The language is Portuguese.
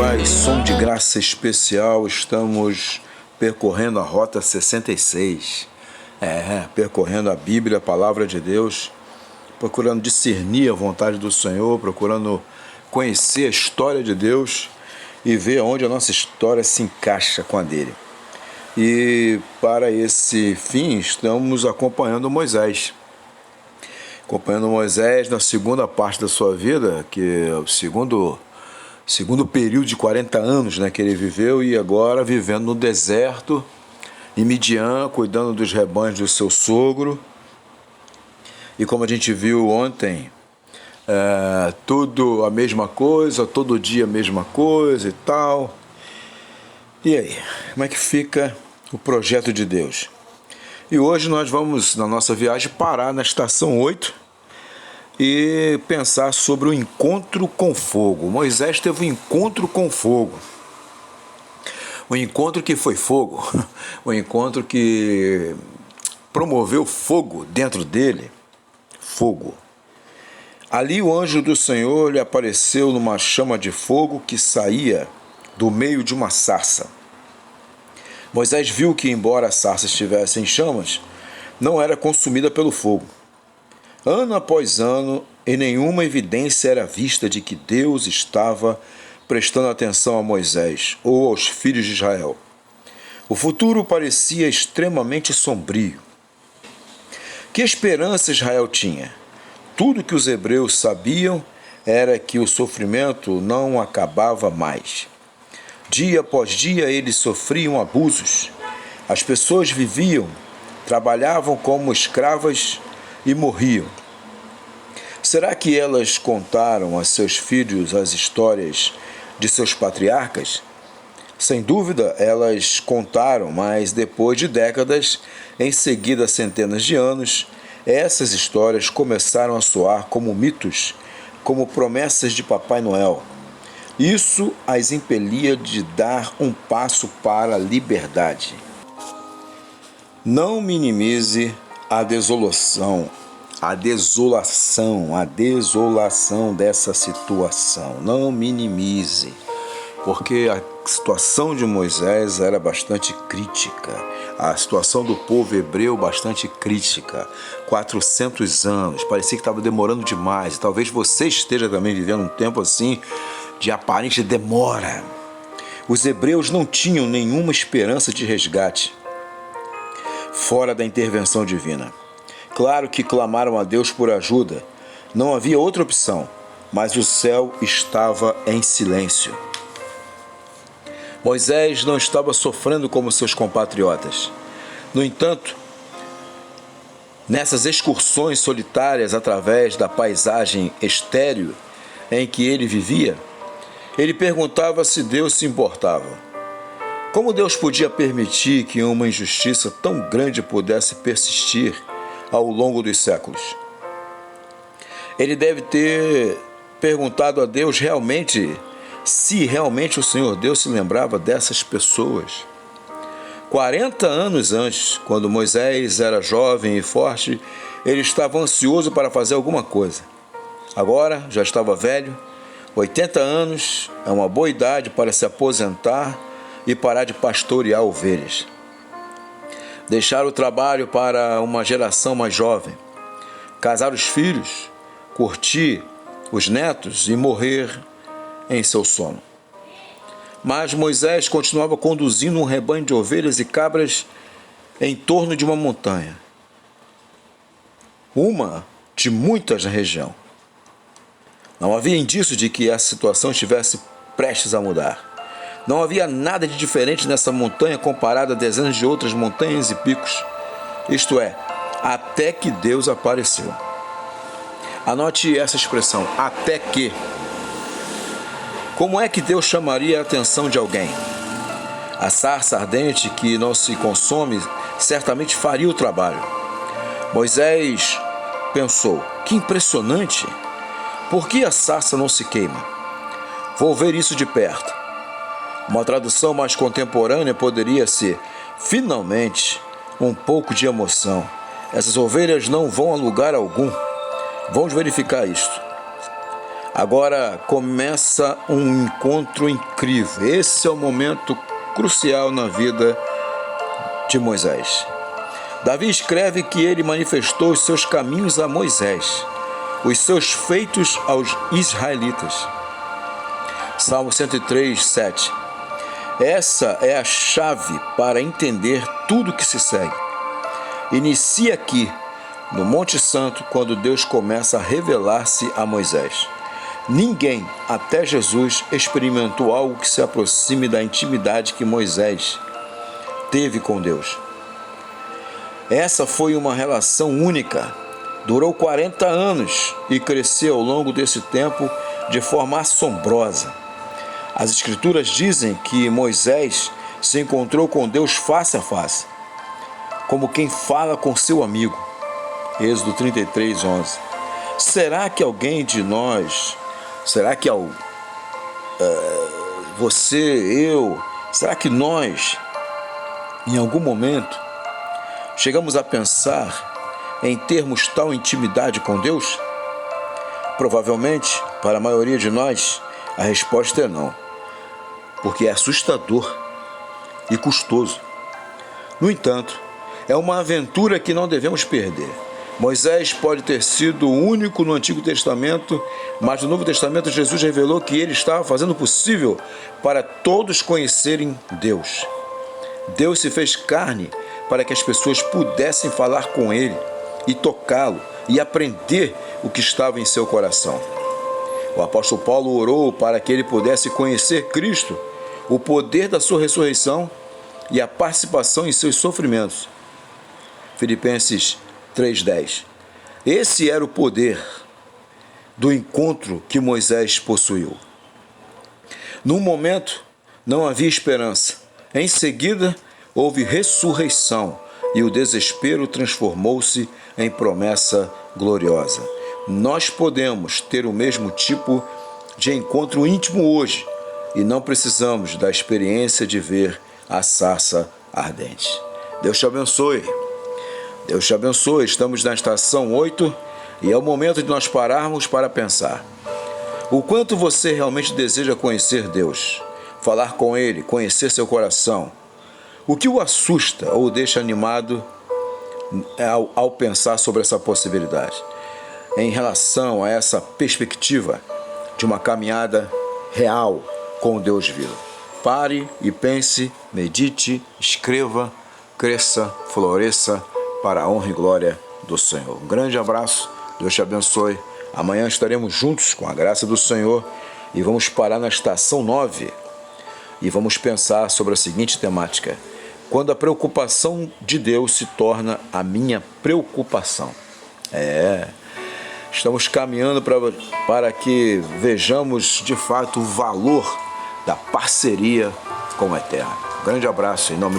paz, som de graça especial, estamos percorrendo a Rota 66, percorrendo a Bíblia, a Palavra de Deus, procurando discernir a vontade do Senhor, procurando conhecer a história de Deus e ver onde a nossa história se encaixa com a dele. E para esse fim estamos acompanhando Moisés. Acompanhando Moisés na segunda parte da sua vida, que é o segundo período de 40 anos, que ele viveu, e agora vivendo no deserto, em Midian, cuidando dos rebanhos do seu sogro. E como a gente viu ontem, tudo a mesma coisa, todo dia a mesma coisa e tal. E aí, como é que fica o projeto de Deus? E hoje nós vamos, na nossa viagem, parar na estação 8 e pensar sobre o encontro com fogo. Moisés teve um encontro com fogo. Um encontro que foi fogo. Um encontro que promoveu fogo dentro dele. Fogo. Ali o anjo do Senhor lhe apareceu numa chama de fogo que saía do meio de uma sarça. Moisés viu que, embora a sarça estivesse em chamas, não era consumida pelo fogo. Ano após ano, e nenhuma evidência era vista de que Deus estava prestando atenção a Moisés ou aos filhos de Israel. O futuro parecia extremamente sombrio. Que esperança Israel tinha? Tudo que os hebreus sabiam era que o sofrimento não acabava mais. Dia após dia eles sofriam abusos. As pessoas viviam, trabalhavam como escravas e morriam. Será que elas contaram a seus filhos as histórias de seus patriarcas? Sem dúvida, elas contaram, mas depois de décadas, em seguida centenas de anos, essas histórias começaram a soar como mitos, como promessas de Papai Noel. Isso as impelia de dar um passo para a liberdade. Não minimize a desolação dessa situação. Não minimize, porque a situação de Moisés era bastante crítica. A situação do povo hebreu bastante crítica. 400 anos, parecia que estava demorando demais. Talvez você esteja também vivendo um tempo assim de aparente demora. Os hebreus não tinham nenhuma esperança de resgate fora da intervenção divina. Claro que clamaram a Deus por ajuda. Não havia outra opção, mas o céu estava em silêncio. Moisés não estava sofrendo como seus compatriotas. No entanto, nessas excursões solitárias através da paisagem estéril em que ele vivia, ele perguntava se Deus se importava. Como Deus podia permitir que uma injustiça tão grande pudesse persistir ao longo dos séculos? Ele deve ter perguntado a Deus se realmente o Senhor Deus se lembrava dessas pessoas. 40 anos antes, quando Moisés era jovem e forte, ele estava ansioso para fazer alguma coisa. Agora já estava velho. 80 anos é uma boa idade para se aposentar e parar de pastorear ovelhas. Deixar o trabalho para uma geração mais jovem, casar os filhos, curtir os netos e morrer em seu sono. Mas Moisés continuava conduzindo um rebanho de ovelhas e cabras em torno de uma montanha, uma de muitas na região. Não havia indício de que essa situação estivesse prestes a mudar. Não havia nada de diferente nessa montanha comparada a dezenas de outras montanhas e picos. Isto é, até que Deus apareceu. Anote essa expressão, até que. Como é que Deus chamaria a atenção de alguém? A sarça ardente que não se consome certamente faria o trabalho. Moisés pensou, que impressionante! Por que a sarça não se queima? Vou ver isso de perto. Uma tradução mais contemporânea poderia ser, finalmente, um pouco de emoção. Essas ovelhas não vão a lugar algum. Vamos verificar isto. Agora começa um encontro incrível. Esse é o momento crucial na vida de Moisés. Davi escreve que ele manifestou os seus caminhos a Moisés, os seus feitos aos israelitas. Salmo 103, 7. Essa é a chave para entender tudo que se segue. Inicia aqui, no Monte Santo, quando Deus começa a revelar-se a Moisés. Ninguém, até Jesus, experimentou algo que se aproxime da intimidade que Moisés teve com Deus. Essa foi uma relação única, durou 40 anos e cresceu ao longo desse tempo de forma assombrosa. As Escrituras dizem que Moisés se encontrou com Deus face a face, como quem fala com seu amigo. Êxodo 33, 11. Será que alguém de nós, você, eu, será que nós, em algum momento, chegamos a pensar em termos tal intimidade com Deus? Provavelmente, para a maioria de nós, a resposta é não, porque é assustador e custoso. No entanto, é uma aventura que não devemos perder. Moisés pode ter sido o único no Antigo Testamento, mas no Novo Testamento Jesus revelou que ele estava fazendo o possível para todos conhecerem Deus. Deus se fez carne para que as pessoas pudessem falar com ele e tocá-lo e aprender o que estava em seu coração. O apóstolo Paulo orou para que ele pudesse conhecer Cristo, o poder da sua ressurreição e a participação em seus sofrimentos. Filipenses 3:10. Esse era o poder do encontro que Moisés possuiu. Num momento, não havia esperança. Em seguida, houve ressurreição e o desespero transformou-se em promessa gloriosa. Nós podemos ter o mesmo tipo de encontro íntimo hoje e não precisamos da experiência de ver a sarça ardente. Deus te abençoe. Deus te abençoe. Estamos na estação 8 e é o momento de nós pararmos para pensar. O quanto você realmente deseja conhecer Deus, falar com Ele, conhecer seu coração? O que o assusta ou o deixa animado ao pensar sobre essa possibilidade? Em relação a essa perspectiva de uma caminhada real com o Deus vivo. Pare e pense, medite, escreva, cresça, floresça para a honra e glória do Senhor. Um grande abraço, Deus te abençoe. Amanhã estaremos juntos com a graça do Senhor e vamos parar na estação 9 e vamos pensar sobre a seguinte temática: quando a preocupação de Deus se torna a minha preocupação. Estamos caminhando para que vejamos de fato o valor da parceria com o Eterno. Um grande abraço em nome de